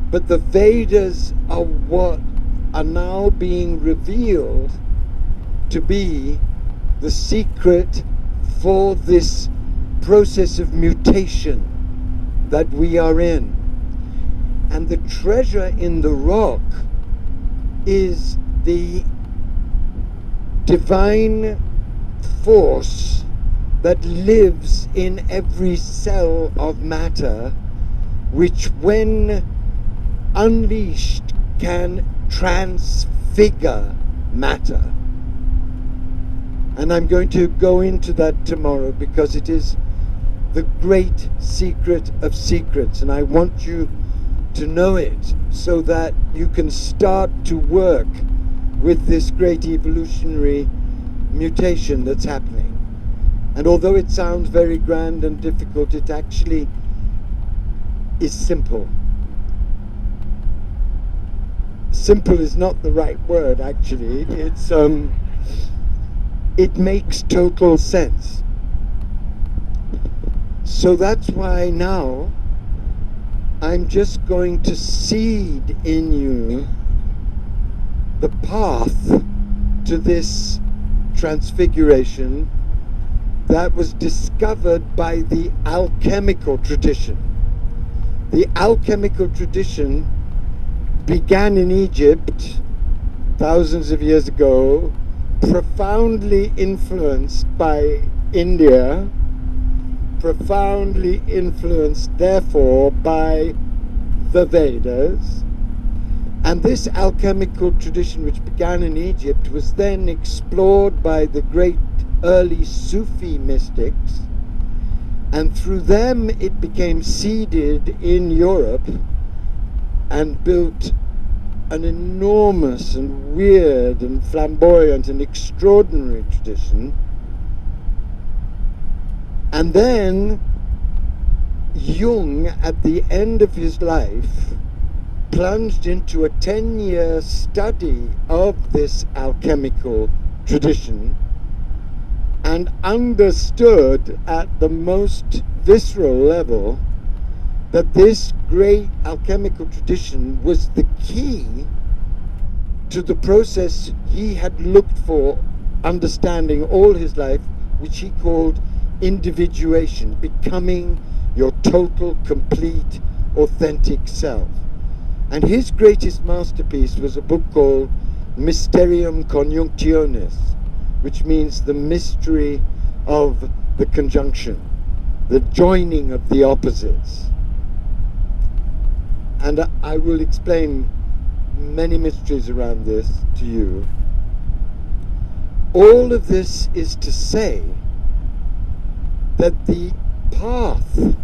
But the Vedas are what are now being revealed to be the secret for this process of mutation that we are in. And the treasure in the rock is the divine force that lives in every cell of matter, which when unleashed can transfigure matter. And I'm going to go into that tomorrow because it is the great secret of secrets, and I want you to know it so that you can start to work with this great evolutionary mutation that's happening. And although it sounds very grand and difficult, it actually is simple. Simple is not the right word, actually. It makes total sense. So that's why now I'm just going to seed in you the path to this transfiguration that was discovered by the alchemical tradition. The alchemical tradition began in Egypt thousands of years ago, profoundly influenced by India, profoundly influenced therefore by the Vedas. And this alchemical tradition, which began in Egypt, was then explored by the great early Sufi mystics, and through them it became seeded in Europe and built an enormous and weird and flamboyant and extraordinary tradition. And then Jung, at the end of his life, plunged into a 10-year study of this alchemical tradition and understood at the most visceral level that this great alchemical tradition was the key to the process he had looked for understanding all his life, which he called individuation, becoming your total, complete, authentic self. And his greatest masterpiece was a book called Mysterium Conjunctionis, which means the mystery of the conjunction, the joining of the opposites. And I will explain many mysteries around this to you. All of this is to say that the path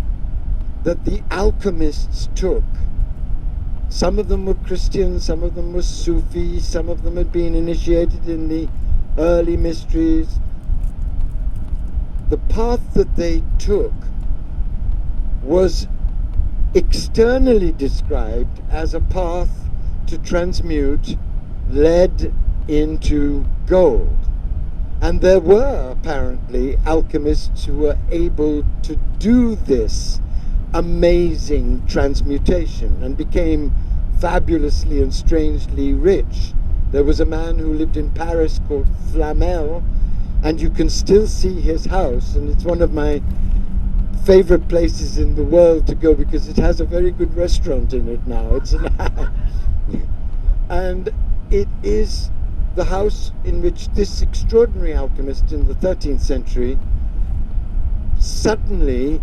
that the alchemists took, some of them were Christians, some of them were Sufi, some of them had been initiated in the early mysteries. The path that they took was externally described as a path to transmute lead into gold. And there were apparently alchemists who were able to do this amazing transmutation and became fabulously and strangely rich. There was a man who lived in Paris called Flamel, and you can still see his house, and it's one of my favorite places in the world to go because it has a very good restaurant in it now. It's and it is the house in which this extraordinary alchemist in the 13th century suddenly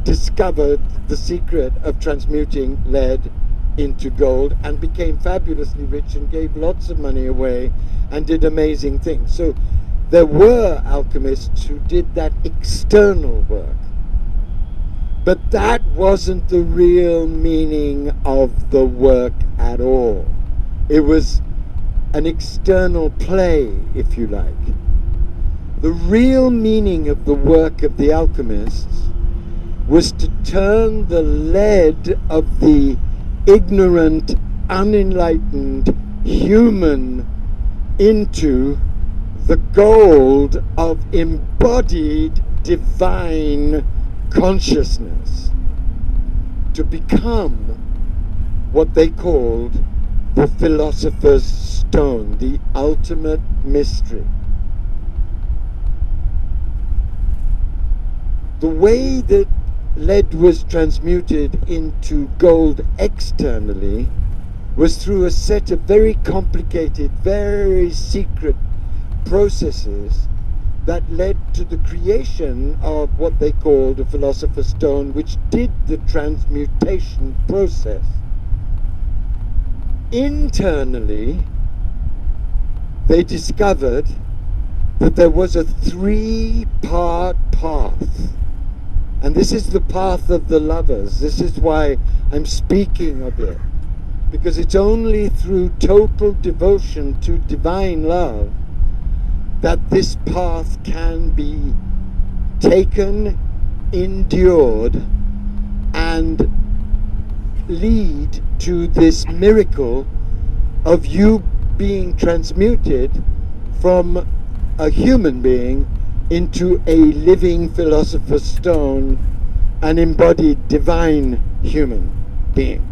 discovered the secret of transmuting lead into gold and became fabulously rich and gave lots of money away and did amazing things. So there were alchemists who did that external work. But that wasn't the real meaning of the work at all. It was an external play, if you like. The real meaning of the work of the alchemists was to turn the lead of the ignorant, unenlightened human into the gold of embodied divine consciousness, to become what they called the philosopher's stone, the ultimate mystery. The way that lead was transmuted into gold externally was through a set of very complicated, very secret processes that led to the creation of what they called a philosopher's stone, which did the transmutation process. Internally, they discovered that there was a three-part path. And this is the path of the lovers. This is why I'm speaking of it. Because it's only through total devotion to divine love that this path can be taken, endured, and lead to this miracle of you being transmuted from a human being into a living philosopher's stone, an embodied divine human being.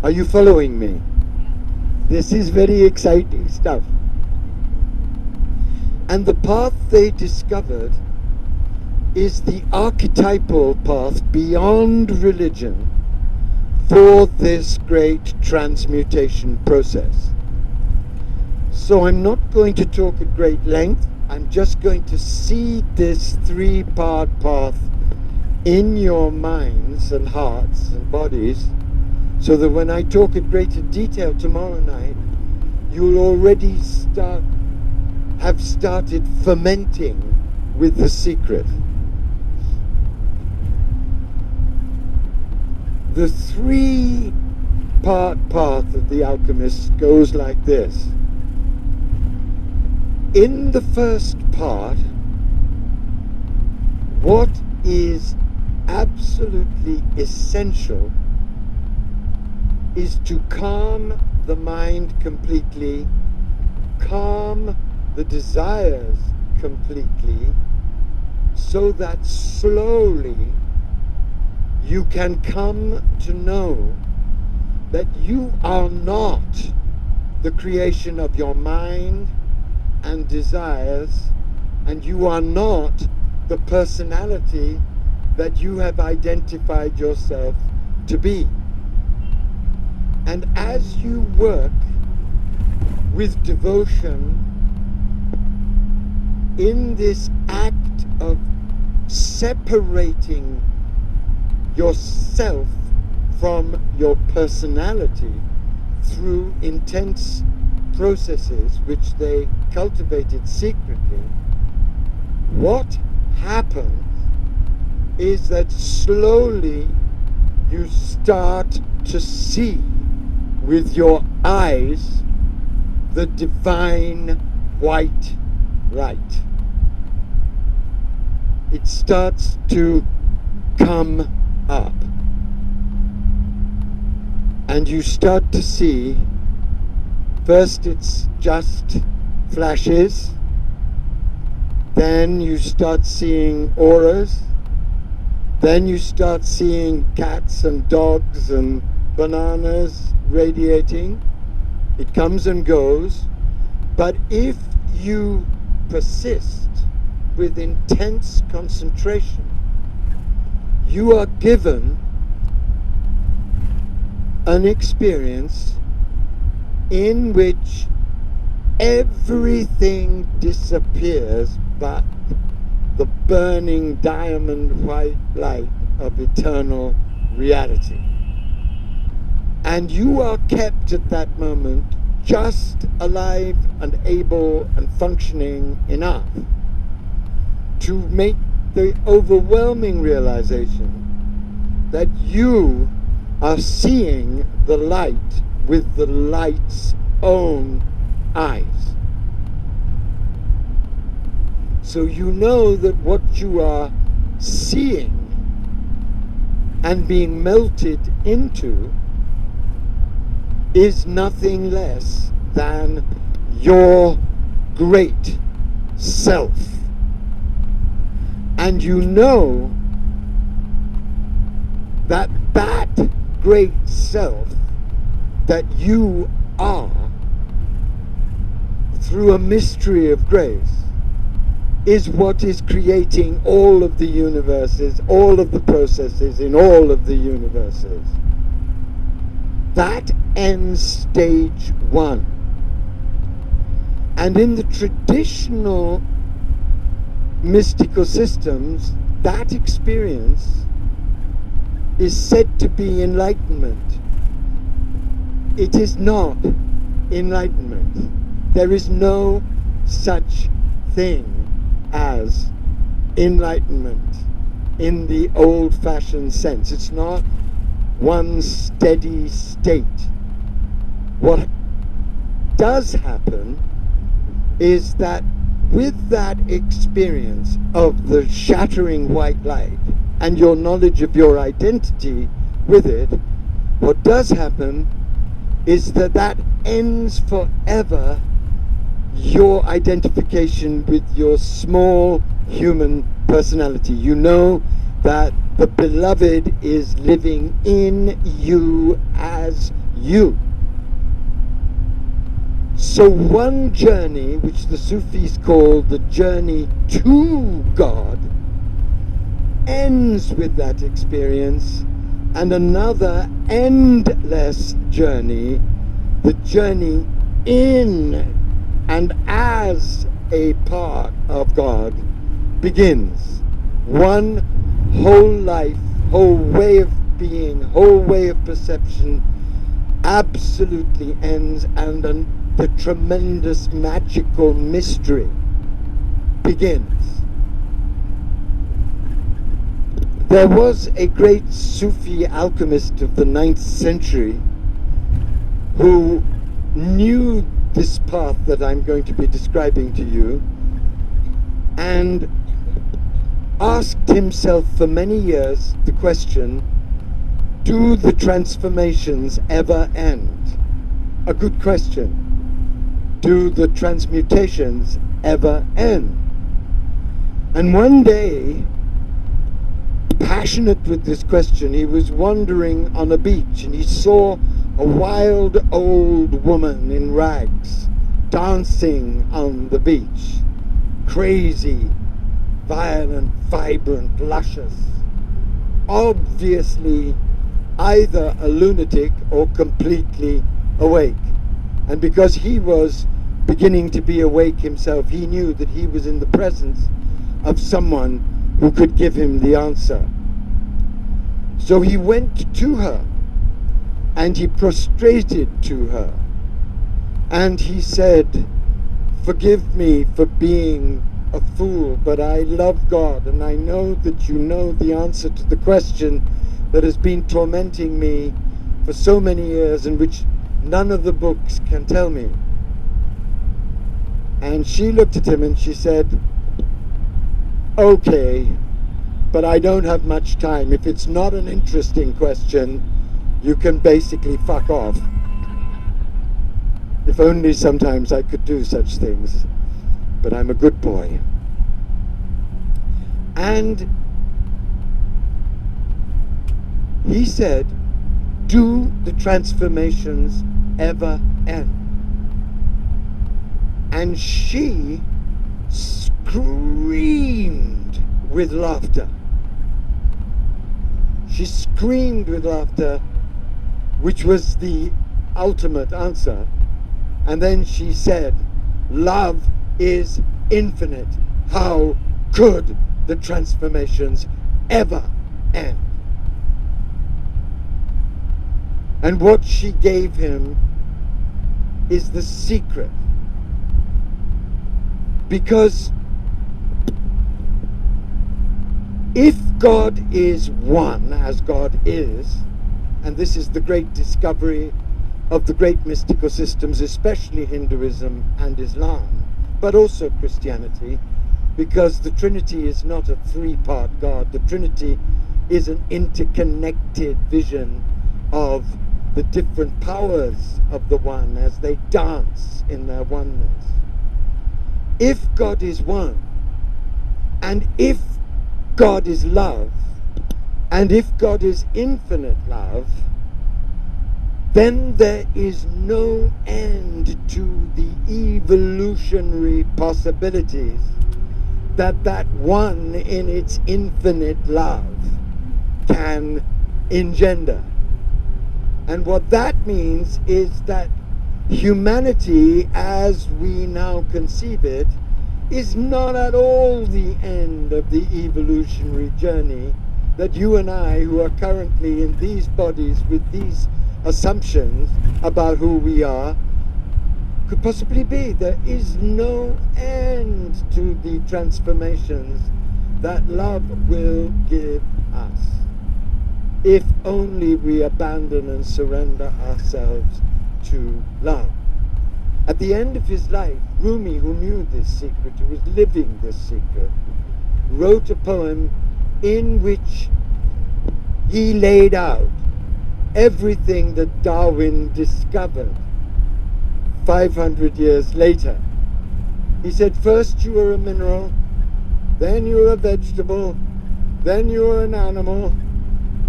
Are you following me? This is very exciting stuff. And the path they discovered is the archetypal path beyond religion for this great transmutation process. So I'm not going to talk at great length. I'm just going to seed this three-part path in your minds and hearts and bodies, so that when I talk at greater detail tomorrow night, you'll already have started fermenting with the secret. The three-part path of the alchemist goes like this. In the first part, what is absolutely essential is to calm the mind completely, calm the desires completely, so that slowly you can come to know that you are not the creation of your mind and desires, and you are not the personality that you have identified yourself to be. And as you work with devotion in this act of separating yourself from your personality through intense processes which they cultivated secretly, what happens is that slowly you start to see with your eyes the divine white light. It starts to come up, and you start to see. First it's just flashes, then you start seeing auras, then you start seeing cats and dogs and bananas radiating. It comes and goes, but if you persist with intense concentration, you are given an experience in which everything disappears but the burning diamond white light of eternal reality. And you are kept at that moment just alive and able and functioning enough to make the overwhelming realization that you are seeing the light with the light's own eyes. So you know that what you are seeing and being melted into is nothing less than your great self. And you know that that great self that you are through a mystery of grace is what is creating all of the universes, all of the processes in all of the universes. That ends stage one. And in the traditional mystical systems, that experience is said to be enlightenment. It is not enlightenment. There is no such thing as enlightenment in the old-fashioned sense. It's not one steady state. What does happen is that with that experience of the shattering white light and your knowledge of your identity with it, what does happen is that that ends forever your identification with your small human personality. You know that the beloved is living in you as you. So one journey, which the Sufis call the journey to God, ends with that experience, and another endless journey, the journey in and as a part of God, begins. One whole life, whole way of being, whole way of perception absolutely ends, and the tremendous magical mystery begins. There was a great Sufi alchemist of the 9th century who knew this path that I'm going to be describing to you, and asked himself for many years the question, do the transformations ever end? A good question. Do the transmutations ever end? And one day, passionate with this question, he was wandering on a beach and he saw a wild old woman in rags dancing on the beach. Crazy, violent, vibrant, luscious. Obviously either a lunatic or completely awake. And because he was beginning to be awake himself, he knew that he was in the presence of someone who could give him the answer. So he went to her and he prostrated to her and he said, forgive me for being a fool, but I love God and I know that you know the answer to the question that has been tormenting me for so many years and which none of the books can tell me. And she looked at him and she said, okay, but I don't have much time. If it's not an interesting question, you can basically fuck off. If only sometimes I could do such things, but I'm a good boy. And he said, do the transformations ever end? And she screamed with laughter. She screamed with laughter, which was the ultimate answer. And then she said, love is infinite. How could the transformations ever end? And what she gave him is the secret. Because if God is one, as God is, and this is the great discovery of the great mystical systems, especially Hinduism and Islam, but also Christianity, because the Trinity is not a three-part God. The Trinity is an interconnected vision of the different powers of the one as they dance in their oneness. If God is one, and if God is love, and if God is infinite love, then there is no end to the evolutionary possibilities that one in its infinite love can engender. And what that means is that humanity, as we now conceive it, is not at all the end of the evolutionary journey that you and I, who are currently in these bodies with these assumptions about who we are, could possibly be. There is no end to the transformations that love will give us, if only we abandon and surrender ourselves to love. At the end of his life, Rumi, who knew this secret, who was living this secret, wrote a poem in which he laid out everything that Darwin discovered 500 years later. He said, first you were a mineral, then you were a vegetable, then you were an animal,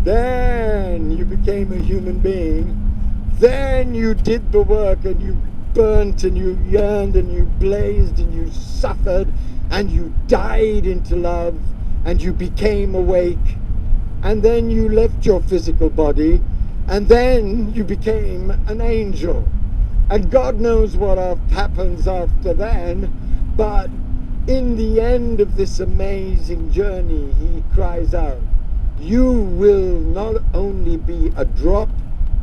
then you became a human being, then you did the work and you burnt and you yearned and you blazed and you suffered and you died into love and you became awake, and then you left your physical body and then you became an angel. And God knows what happens after then, but in the end of this amazing journey, he cries out, you will not only be a drop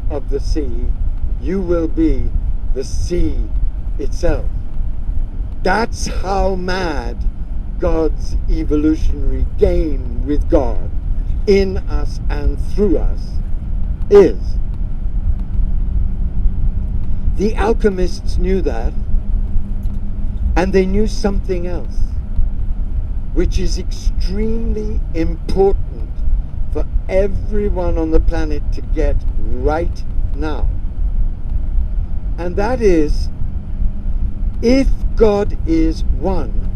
of the sea, you will be the sea itself. That's how mad God's evolutionary game with God in us and through us is. The alchemists knew that, and they knew something else, which is extremely important for everyone on the planet to get right now. And that is, if God is one,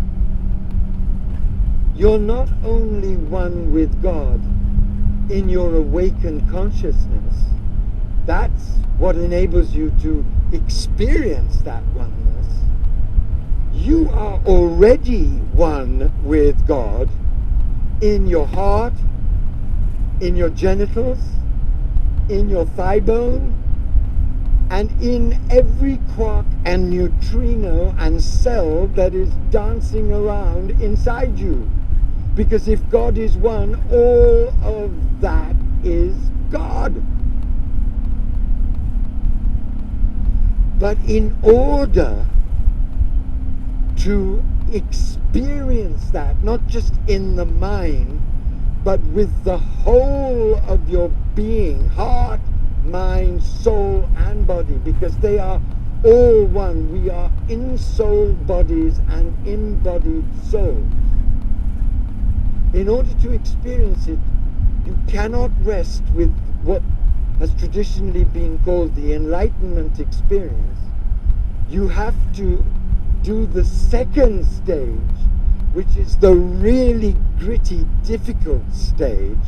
you're not only one with God in your awakened consciousness. That's what enables you to experience that oneness. You are already one with God in your heart, in your genitals, in your thigh bone, and in every quark and neutrino and cell that is dancing around inside you. Because if God is one, all of that is God. But in order to experience that, not just in the mind, but with the whole of your being, heart, mind, soul, and body, because they are all one. We are in-soul bodies and embodied souls. In order to experience it, you cannot rest with what has traditionally been called the enlightenment experience. You have to do the second stage, which is the really gritty, difficult stage,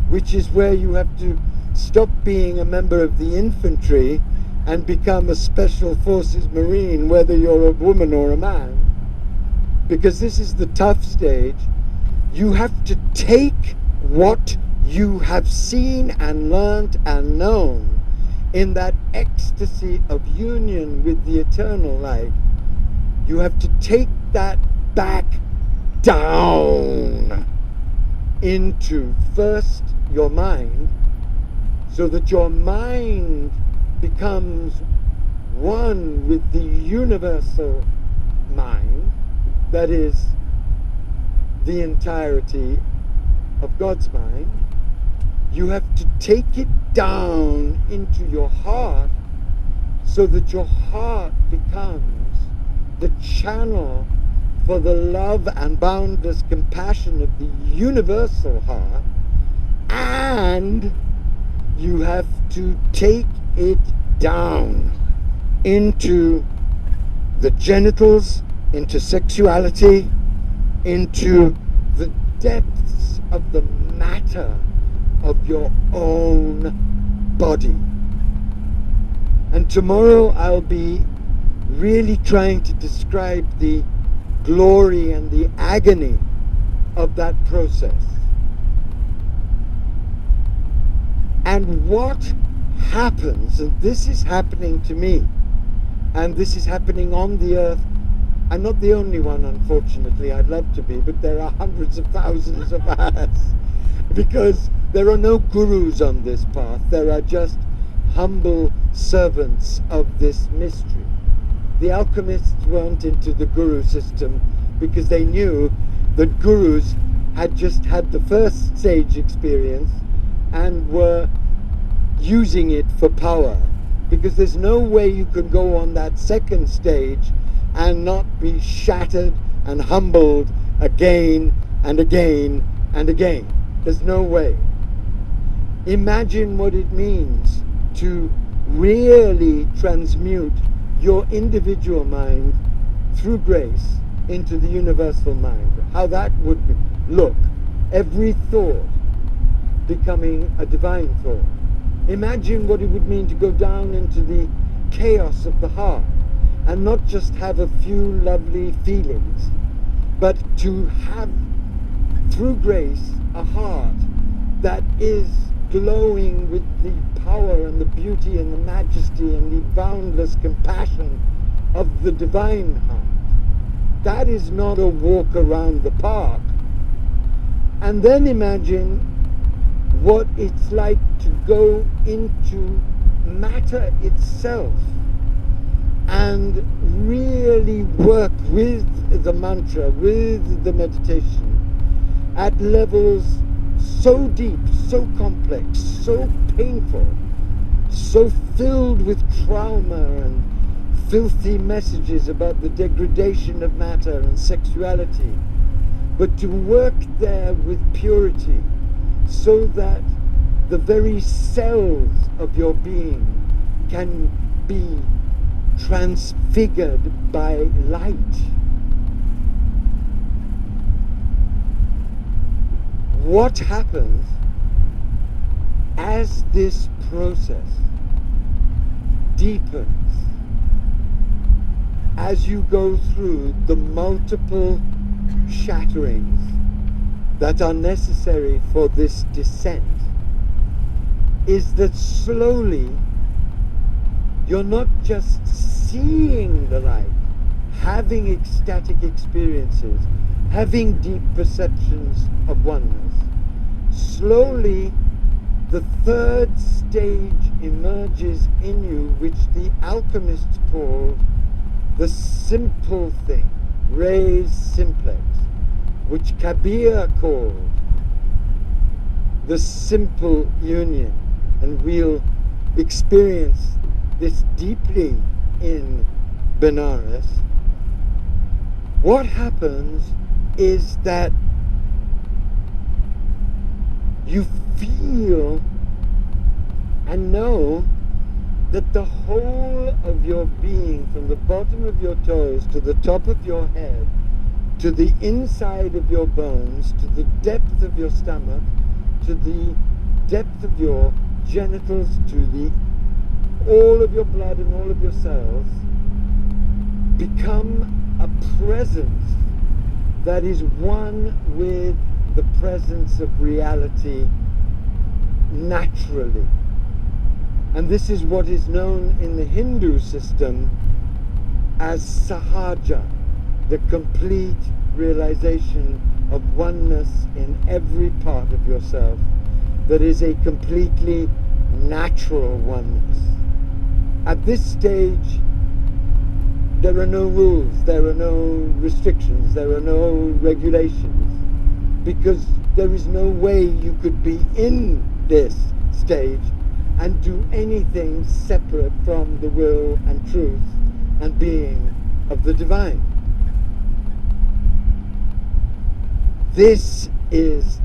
which is where you have to stop being a member of the infantry and become a special forces marine, whether you're a woman or a man, because this is the tough stage. You have to take what you have seen and learnt and known in that ecstasy of union with the eternal light. You have to take that back down into first your mind, so that your mind becomes one with the universal mind, that is the entirety of God's mind. You have to take it down into your heart, so that your heart becomes the channel for the love and boundless compassion of the universal heart, and you have to take it down into the genitals, into sexuality, into the depths of the matter of your own body. And tomorrow I'll be really trying to describe the glory and the agony of that process. And what happens, and this is happening to me, and this is happening on the earth. I'm not the only one, unfortunately. I'd love to be, but there are hundreds of thousands of us, because there are no gurus on this path. There are just humble servants of this mystery. The alchemists weren't into the guru system because they knew that gurus had just had the first stage experience and were using it for power, because there's no way you can go on that second stage and not be shattered and humbled again and again and again. There's no way. Imagine what it means to really transmute your individual mind through grace into the universal mind. How that would look. Every thought becoming a divine thought. Imagine what it would mean to go down into the chaos of the heart and not just have a few lovely feelings, but to have, through grace, a heart that is glowing with the power and the beauty and the majesty and the boundless compassion of the divine heart. That is not a walk around the park. And then imagine what it's like to go into matter itself and really work with the mantra, with the meditation at levels so deep, so complex, so painful, so filled with trauma and filthy messages about the degradation of matter and sexuality, but to work there with purity, so that the very cells of your being can be transfigured by light. What happens as this process deepens, as you go through the multiple shatterings that are necessary for this descent, is that slowly you're not just seeing the light, having ecstatic experiences, having deep perceptions of oneness. Slowly the third stage emerges in you, which the alchemists called the simple thing, res simplex, which Kabir called the simple union. And we'll experience this deeply in Benares. What happens is that you feel and know that the whole of your being, from the bottom of your toes to the top of your head, to the inside of your bones, to the depth of your stomach, to the depth of your genitals, to all of your blood and all of your cells, become a presence that is one with the presence of reality naturally. And this is what is known in the Hindu system as sahaja, the complete realization of oneness in every part of yourself, that is a completely natural oneness. At this stage, there are no rules, there are no restrictions, there are no regulations, because there is no way you could be in this stage and do anything separate from the will and truth and being of the divine. This is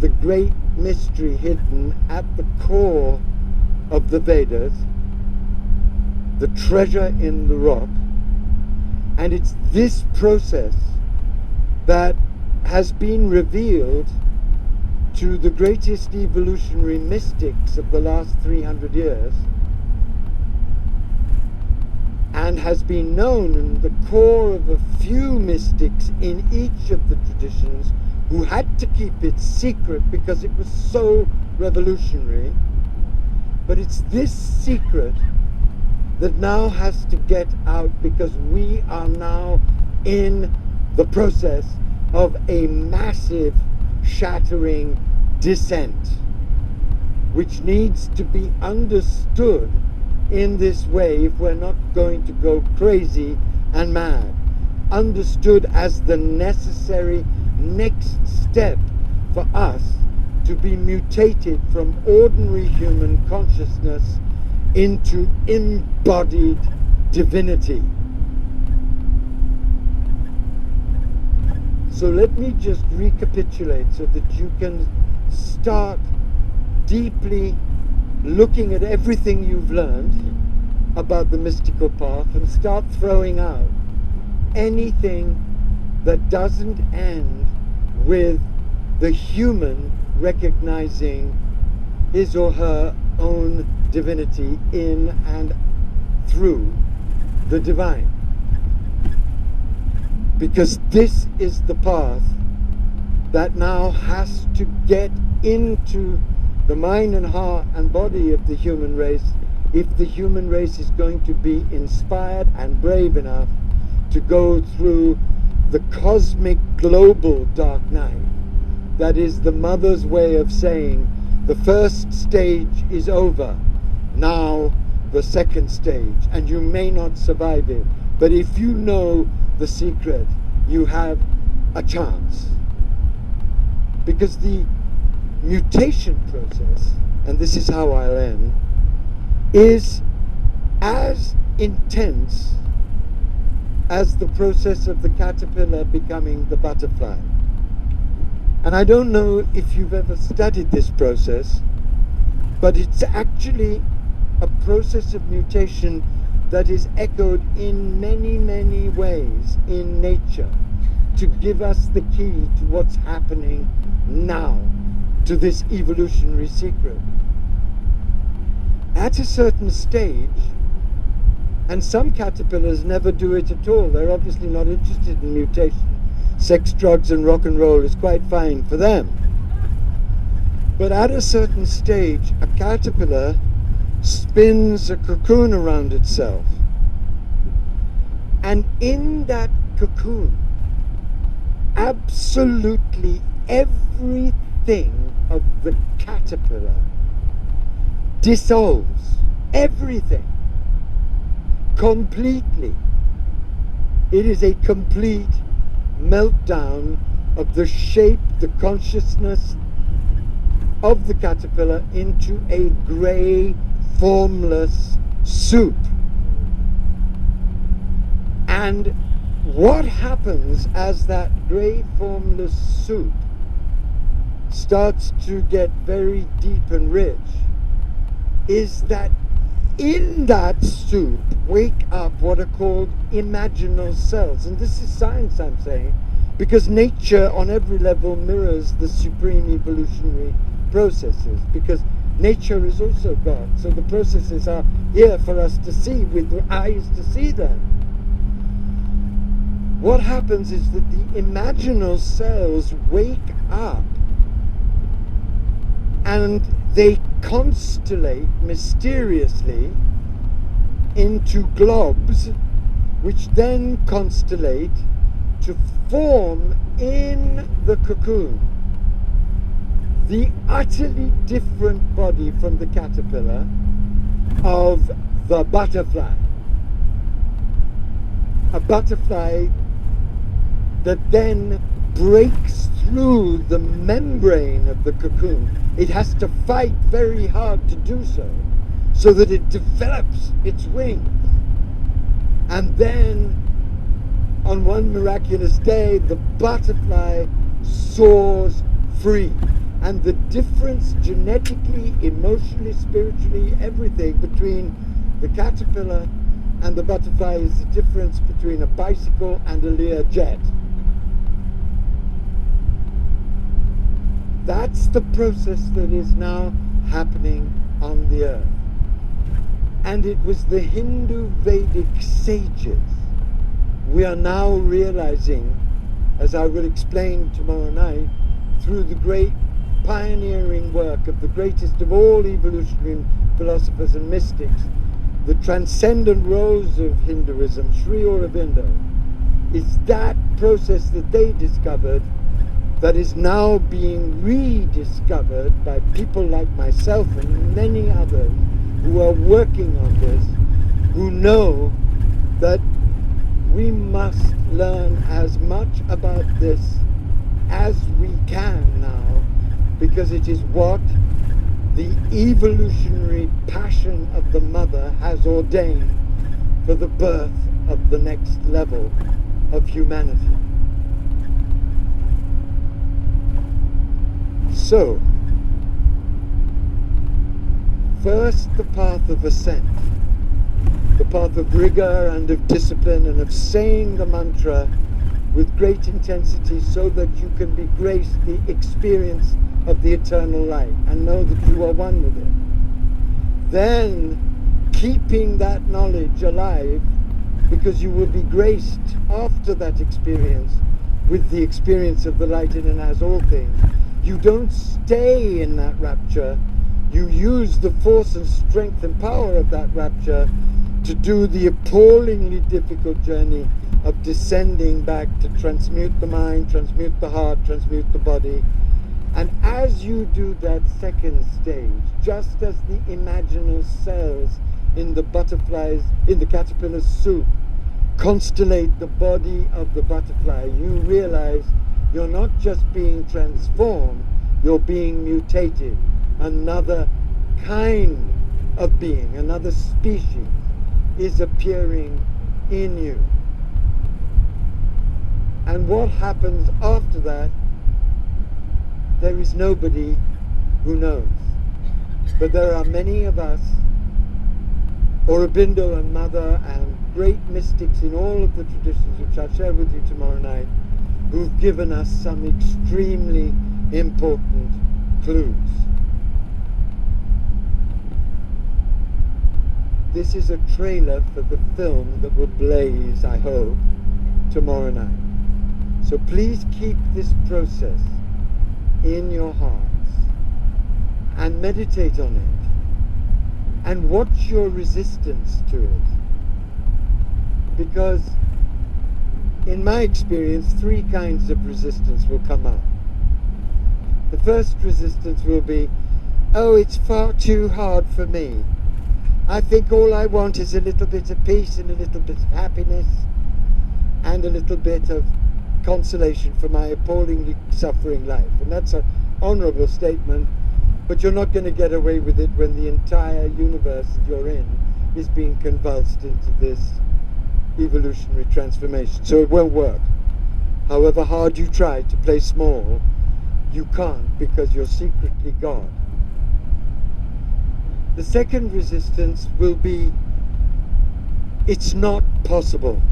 the great mystery hidden at the core of the Vedas, the treasure in the rock, and it's this process that has been revealed to the greatest evolutionary mystics of the last 300 years and has been known in the core of a few mystics in each of the traditions who had to keep it secret because it was so revolutionary. But it's this secret that now has to get out, because we are now in the process of a massive shattering descent, which needs to be understood in this way if we're not going to go crazy and mad. Understood as the necessary next step for us to be mutated from ordinary human consciousness into embodied divinity. So let me just recapitulate so that you can start deeply looking at everything you've learned about the mystical path and start throwing out anything that doesn't end with the human recognizing his or her own divinity in and through the divine. Because this is the path that now has to get into the mind and heart and body of the human race if the human race is going to be inspired and brave enough to go through the cosmic global dark night. That is the mother's way of saying the first stage is over, now the second stage, and you may not survive it, but if you know the secret, you have a chance. Because the mutation process, and this is how I'll end, is as intense as the process of the caterpillar becoming the butterfly. And I don't know if you've ever studied this process, but it's actually a process of mutation that is echoed in many, many ways in nature to give us the key to what's happening now, to this evolutionary secret. At a certain stage, and some caterpillars never do it at all, they're obviously not interested in mutation. Sex, drugs, and rock and roll is quite fine for them. But at a certain stage, a caterpillar spins a cocoon around itself. And in that cocoon, absolutely everything of the caterpillar dissolves. Everything. Completely. It is a complete meltdown of the shape, the consciousness of the caterpillar into a grey, formless soup. And what happens as that grey, formless soup starts to get very deep and rich is that in that soup wake up what are called imaginal cells. And this is science, I'm saying, because nature on every level mirrors the supreme evolutionary processes, because nature is also God. So the processes are here for us to see with the eyes to see them. What happens is that the imaginal cells wake up and they constellate mysteriously into globs, which then constellate to form in the cocoon the utterly different body from the caterpillar of the butterfly. A butterfly that then breaks through the membrane of the cocoon. It has to fight very hard to do so that it develops its wings. And then, on one miraculous day, the butterfly soars free. And the difference genetically, emotionally, spiritually, everything between the caterpillar and the butterfly is the difference between a bicycle and a Learjet. That's the process that is now happening on the earth. And it was the Hindu Vedic sages. We are now realizing, as I will explain tomorrow night, through the great pioneering work of the greatest of all evolutionary philosophers and mystics, the transcendent rose of Hinduism, Sri Aurobindo, is that process that they discovered that is now being rediscovered by people like myself and many others who are working on this, who know that we must learn as much about this as we can now, because it is what the evolutionary passion of the mother has ordained for the birth of the next level of humanity. So, first the path of ascent, the path of rigor and of discipline and of saying the mantra with great intensity so that you can be graced the experience of the eternal light and know that you are one with it. Then keeping that knowledge alive, because you will be graced after that experience with the experience of the light in and as all things. You don't stay in that rapture. You use the force and strength and power of that rapture to do the appallingly difficult journey of descending back to transmute the mind, transmute the heart, transmute the body. And as you do that second stage, just as the imaginal cells in the butterflies, in the caterpillar's soup, constellate the body of the butterfly, you realize you're not just being transformed, you're being mutated. Another kind of being, another species is appearing in you. And what happens after that, there is nobody who knows. But there are many of us, Aurobindo and Mother and great mystics in all of the traditions which I'll share with you tomorrow night, who've given us some extremely important clues. This is a trailer for the film that will blaze, I hope, tomorrow night. So please keep this process in your hearts and meditate on it and watch your resistance to it, because in my experience 3 kinds of resistance will come up. The first resistance will be, oh, it's far too hard for me. I think all I want is a little bit of peace and a little bit of happiness and a little bit of consolation for my appallingly suffering life. And that's an honorable statement, but you're not going to get away with it when the entire universe that you're in is being convulsed into this evolutionary transformation. So it won't work. However hard you try to play small, you can't, because you're secretly God. The second resistance will be, it's not possible.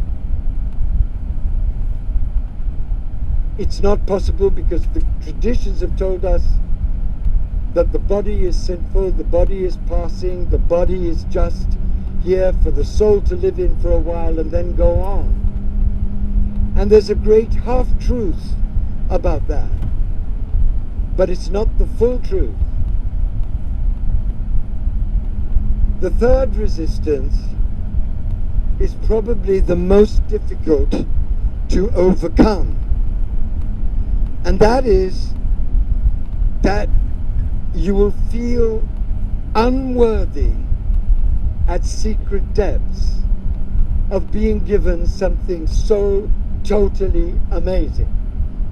It's not possible because the traditions have told us that the body is sinful, the body is passing, the body is just here for the soul to live in for a while and then go on. And there's a great half-truth about that. But it's not the full truth. The third resistance is probably the most difficult to overcome. And that is that you will feel unworthy at secret depths of being given something so totally amazing,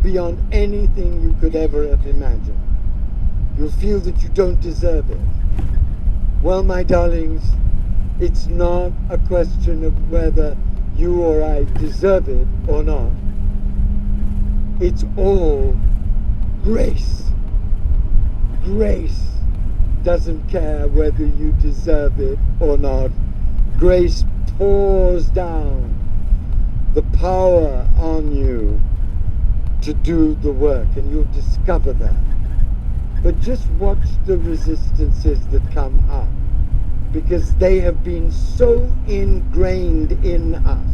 beyond anything you could ever have imagined. You'll feel that you don't deserve it. Well, my darlings, it's not a question of whether you or I deserve it or not. It's all grace. Grace doesn't care whether you deserve it or not. Grace pours down the power on you to do the work, and you'll discover that. But just watch the resistances that come up. because they have been so ingrained in us,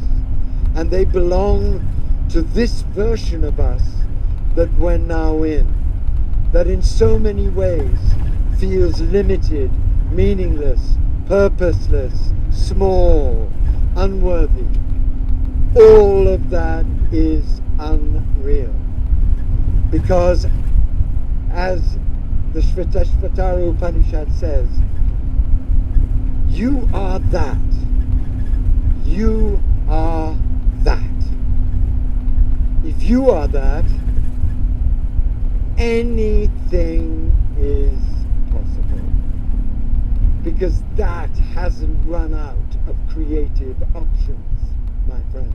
and they belong to this version of us that we're now in, that in so many ways feels limited, meaningless, purposeless, small, unworthy. All of that is unreal. Because as the Shvetashvatara Upanishad says, you are that. You are that. If you are that, anything is possible. Because that hasn't run out of creative options, my friend.